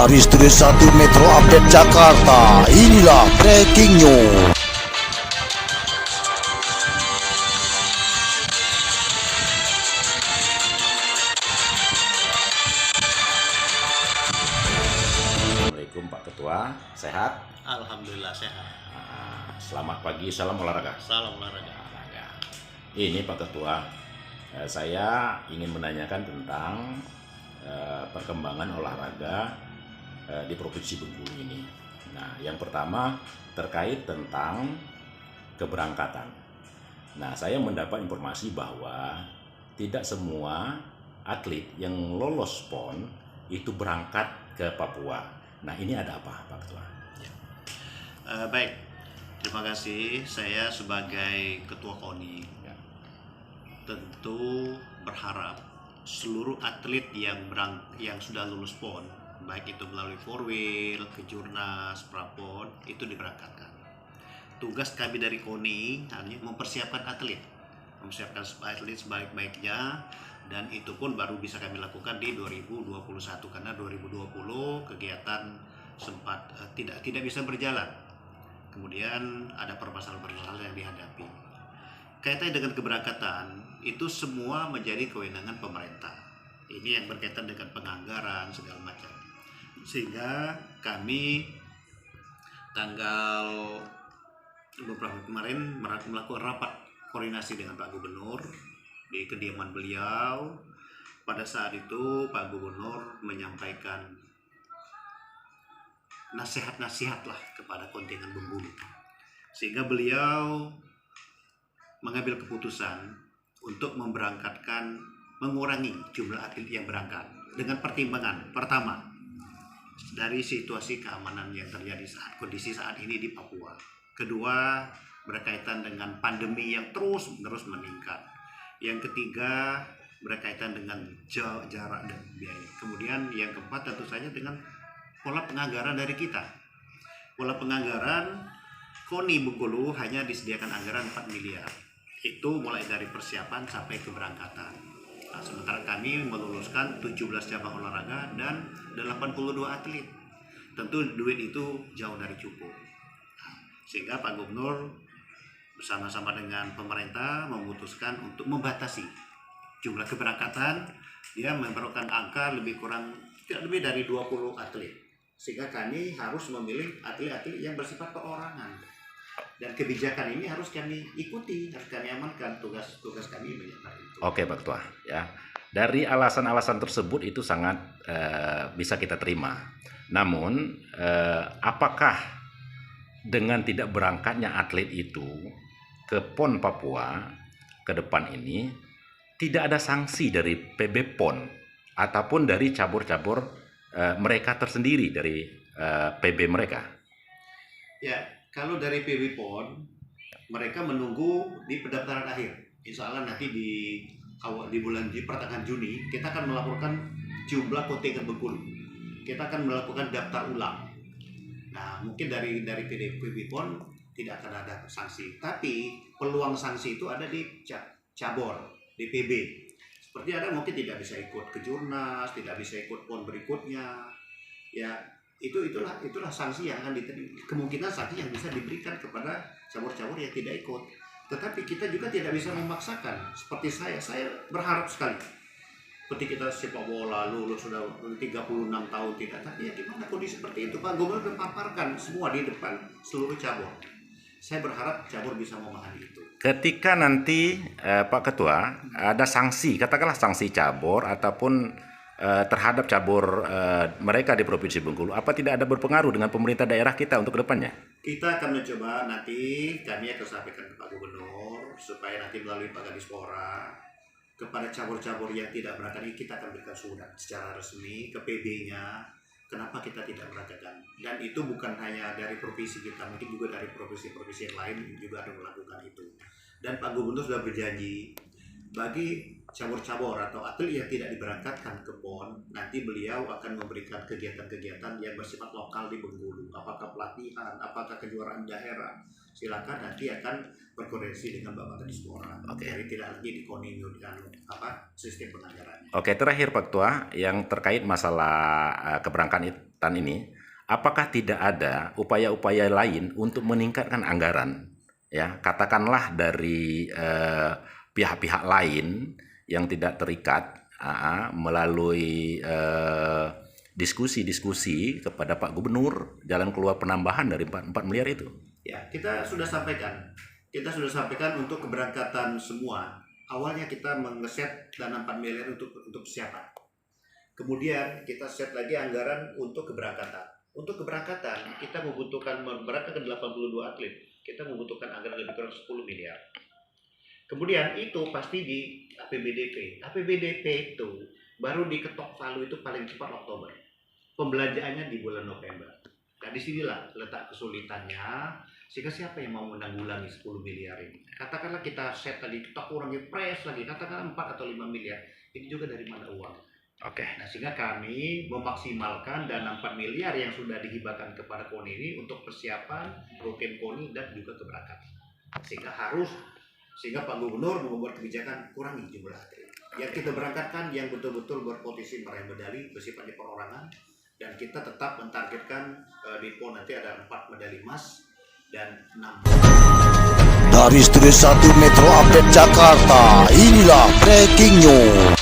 Dari Studio 1 Metro Update Jakarta, inilah Breaking News. Assalamualaikum Pak Ketua, sehat? Alhamdulillah sehat. Selamat pagi, salam olahraga. Salam olahraga. Ini Pak Ketua, saya ingin menanyakan tentang perkembangan olahraga di Provinsi Bengkulu ini. Nah, yang pertama terkait tentang keberangkatan. Nah, saya mendapat informasi bahwa tidak semua atlet yang lolos PON itu berangkat ke Papua. Nah, ini ada apa, Pak Ketua? Baik, terima kasih. Saya sebagai Ketua KONI tentu berharap seluruh atlet yang sudah lulus PON, baik itu melalui Forwil, Kejurnas, Prapon, itu diberangkatkan. Tugas kami dari KONI hanya mempersiapkan atlet sebaik-baiknya, dan itu pun baru bisa kami lakukan di 2021 karena 2020 kegiatan sempat tidak bisa berjalan. Kemudian ada permasalahan-permasalahan yang dihadapi. Kaitannya dengan keberangkatan itu semua menjadi kewenangan pemerintah. Ini yang berkaitan dengan penganggaran segala macam. Sehingga kami tanggal beberapa kemarin melakukan rapat koordinasi dengan Pak Gubernur di kediaman beliau. Pada saat itu Pak Gubernur menyampaikan nasihat-nasihat lah kepada kontingen Bengkulu, sehingga beliau mengambil keputusan untuk mengurangi jumlah atlet yang berangkat dengan pertimbangan pertama dari situasi keamanan yang terjadi kondisi saat ini di Papua. Kedua, berkaitan dengan pandemi yang terus meningkat. Yang ketiga, berkaitan dengan jarak dan biaya. Kemudian yang keempat tentu saja dengan pola penganggaran dari kita. Pola penganggaran KONI Bengkulu hanya disediakan anggaran 4 miliar. Itu mulai dari persiapan sampai keberangkatan. Nah, sementara kami meluluskan 17 cabang olahraga dan 82 atlet. Tentu duit itu jauh dari cukup. Sehingga Pak Gubernur bersama-sama dengan pemerintah memutuskan untuk membatasi jumlah keberangkatan. Dia memerlukan angka tidak lebih dari 20 atlet. Sehingga kami harus memilih atlet-atlet yang bersifat perorangan. Dan kebijakan ini harus kami ikuti, harus kami amankan. Tugas kami menyatakan itu. Oke, Pak Ketua. Ya, dari alasan-alasan tersebut itu sangat bisa kita terima. Namun, apakah dengan tidak berangkatnya atlet itu ke PON Papua ke depan ini tidak ada sanksi dari PB PON ataupun dari cabur-cabur mereka tersendiri dari PB mereka? Ya, kalau dari PB PON mereka menunggu di pendaftaran akhir. Insya Allah nanti di pertengahan Juni kita akan melaporkan jumlah kontingen Bengkulu. Kita akan melakukan daftar ulang. Nah, mungkin dari PB PON tidak akan ada sanksi, tapi peluang sanksi itu ada di cabur, di PB. Seperti ada mungkin tidak bisa ikut Kejurnas, tidak bisa ikut PON berikutnya. Ya, itulah sanksi yang akan diterima. Kemungkinan sanksi yang bisa diberikan kepada cabur-cabur yang tidak ikut. Tetapi kita juga tidak bisa memaksakan. Seperti saya berharap sekali. Seperti kita sepak bola lulus sudah 36 tahun tidak, tapi ya gimana kondisi seperti itu? Pak Gubernur paparkan semua di depan seluruh cabur. Saya berharap cabur bisa memahami itu. Ketika nanti Pak Ketua ada sanksi, katakanlah sanksi cabur ataupun terhadap cabur mereka di Provinsi Bengkulu, apa tidak ada berpengaruh dengan pemerintah daerah kita untuk kedepannya? Kita akan mencoba nanti, kami akan sampaikan ke Pak Gubernur supaya nanti melalui Pak Kadispora kepada cabur-cabur yang tidak berangkat ini kita akan berikan surat secara resmi ke PB-nya kenapa kita tidak berangkatkan. Dan itu bukan hanya dari provinsi kita, mungkin juga dari provinsi-provinsi yang lain juga ada melakukan itu. Dan Pak Gubernur sudah berjanji bagi cabur-cabur atau atlet yang tidak diberangkatkan ke PON, nanti beliau akan memberikan kegiatan-kegiatan yang bersifat lokal di Bengkulu. Apakah pelatihan, apakah kejuaraan daerah, silakan nanti akan berkoordinasi dengan Bapak Kadisdora. Oke. Jadi tidak lagi dikoordinir dengan sistem penganggarannya. Oke, terakhir Pak Ketua, yang terkait masalah keberangkatan ini, apakah tidak ada upaya-upaya lain untuk meningkatkan anggaran? Ya, katakanlah dari pihak-pihak lain yang tidak terikat melalui diskusi-diskusi kepada Pak Gubernur jalan keluar penambahan dari 4 miliar itu. Ya, kita sudah sampaikan untuk keberangkatan semua. Awalnya kita mengeset dana 4 miliar untuk siapa. Kemudian kita set lagi anggaran untuk keberangkatan. Untuk keberangkatan kita membutuhkan memberangkatkan 82 atlet. Kita membutuhkan anggaran lebih kurang 10 miliar. Kemudian itu pasti di APBDP. APBDP itu baru diketok palu itu paling cepat Oktober. Pembelanjaannya di bulan November. Nah disinilah letak kesulitannya. Sehingga siapa yang mau menanggulangi 10 miliar ini? Katakanlah kita set tadi, kita kurangi press lagi, katakanlah 4 atau 5 miliar. Ini juga dari mana uang? Oke. Nah sehingga kami memaksimalkan dana 4 miliar yang sudah dihibahkan kepada KONI ini untuk persiapan rutin KONI dan juga keberangkatan. Sehingga Pak Gubernur membuat kebijakan kurangi jumlah atlet. Yang kita berangkatkan yang betul-betul berpotensi meraih medali bersifat di perorangan, dan kita tetap mentargetkan di PON nanti ada 4 medali emas dan 6. Dari Studio 1 Metro Update Jakarta, inilah Breaking News.